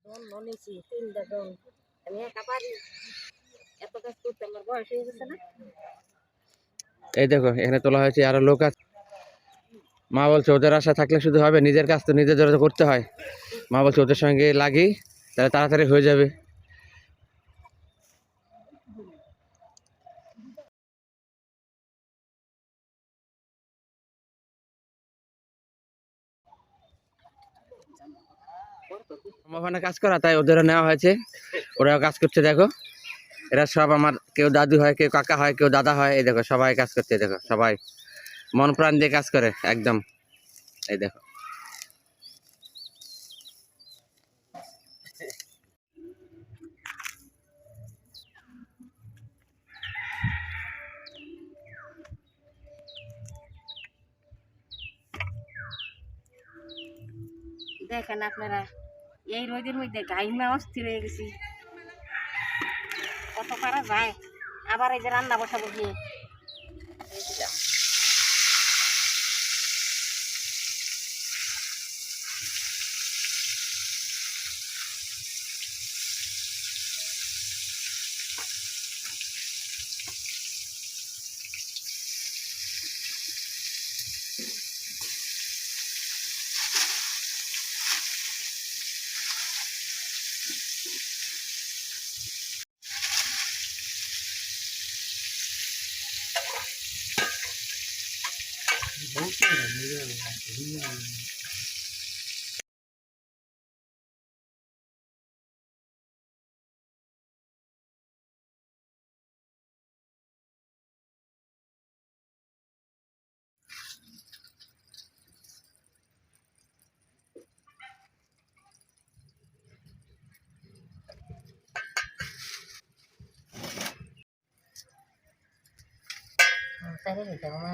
নিয়েছি 3টা জন, আমি একা পারি, এত কাজ করতে আমার বয়স হয়ে গেছে না। এই দেখো এখানে তোলা হয়েছে, আরো লোক আছে। মা বলছে ওদের আশা থাকলে শুধু হবে, নিজের কাজ তো নিজেদের করতে হয়। মা বলছে ওদের সঙ্গে লাগি, তাহলে তাড়াতাড়ি হয়ে যাবে। ওখানে কাজ করা, তাই ওদেরও নেওয়া হয়েছে, ওরাও কাজ করছে। দেখো এরা সব আমার, কেউ দাদু হয়, কেউ কাকা হয়, কেউ দাদা হয়। এই দেখো সবাই কাজ করছে, দেখো সবাই মন প্রাণ দিয়ে কাজ করে একদম। এই দেখো দেখেন আপনারা, এই রোদের মধ্যে গাইমা অস্থির হয়ে গেছি, কত পারা যায়। আবার এই যে রান্না বসাবো গিয়ে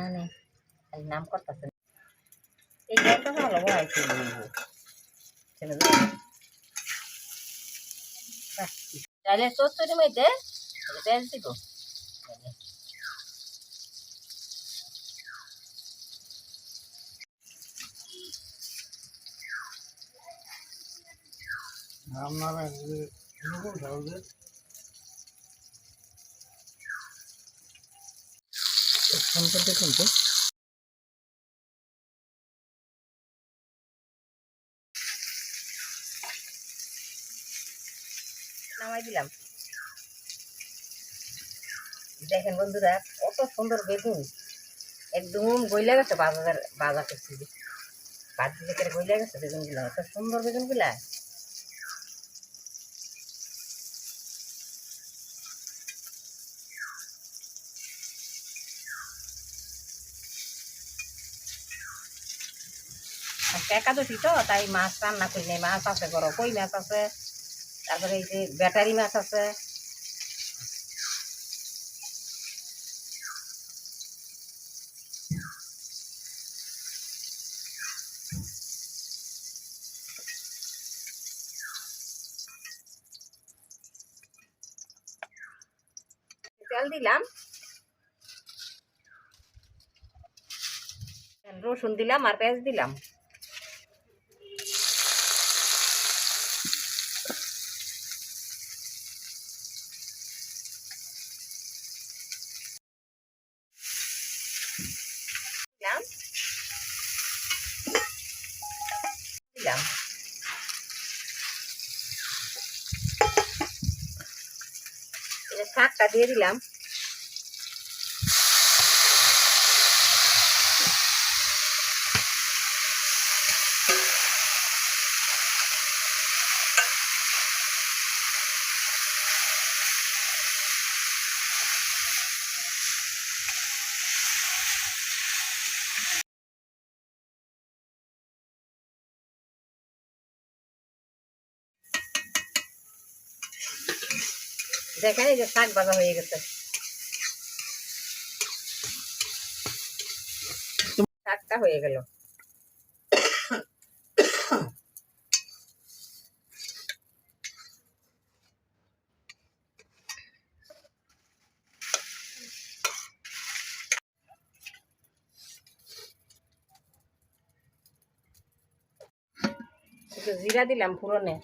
মানে নাম করতেছে। এই জলটা ভালো বয়সে চাইলে চচ্চড়ি মধ্যে পেঁয়াজ দিব। ফোন করতে শুনতে নামাই দিলাম। দেখেন বন্ধুরা, কত সুন্দর বেগুন, একদম গইলা গেছে। বাজার করছি, বাদ দিকে গইলা গেছে বেগুন গুলা, এত সুন্দর বেগুন গুলা। একাদশী তো, তাই মাছ রান্না করি নাই। মাছ আছে ঘর, কই মাছ আছে, তারপরে এই যে ব্যাটারি মাছ আছে। তেল দিলাম, রসুন দিলাম আর পেঁয়াজ দিলাম। দিলাম শাকটা দিয়ে দিলাম। দেখেন এই যে শাক ভাজা হয়ে গেছে, শাকটা হয়ে গেল। একটু জিরা দিলাম ফুরনে,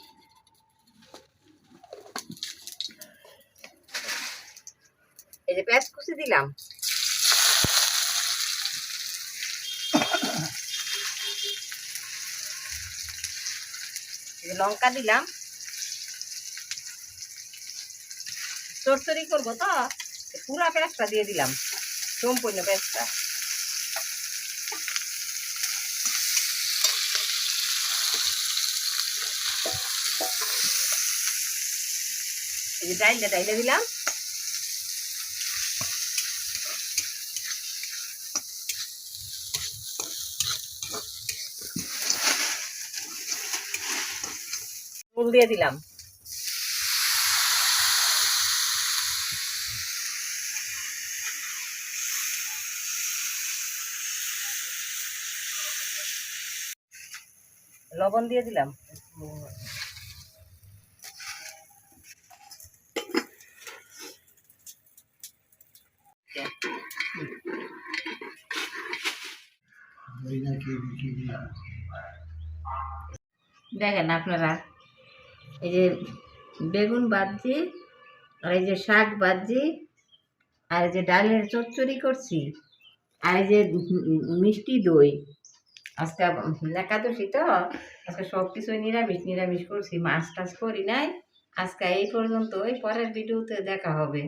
যে পেঁয়াজ কুচি দিলাম, এই যে লঙ্কা দিলাম, চড়চড়ি করবো তো পুরা পেঁয়াজটা দিয়ে দিলাম, সম্পূর্ণ পেঁয়াজটা। এই যে ডাইলে দিলাম, ফুল দিয়ে দিলাম, লবণ দিয়ে দিলাম, দেখেন আপনারা এই যে বেগুন ভাজি আর এই যে শাক ভাজি আর এই যে ডালের চচ্চড়ি করছি আর এই যে মিষ্টি দই। আজকে একাদশী তো, আজকে সব কিছুই নিরামিষ নিরামিষ করছি, মাছ টাছ করি নাই। আজকে এই পর্যন্ত, পরের ভিডিওতে দেখা হবে।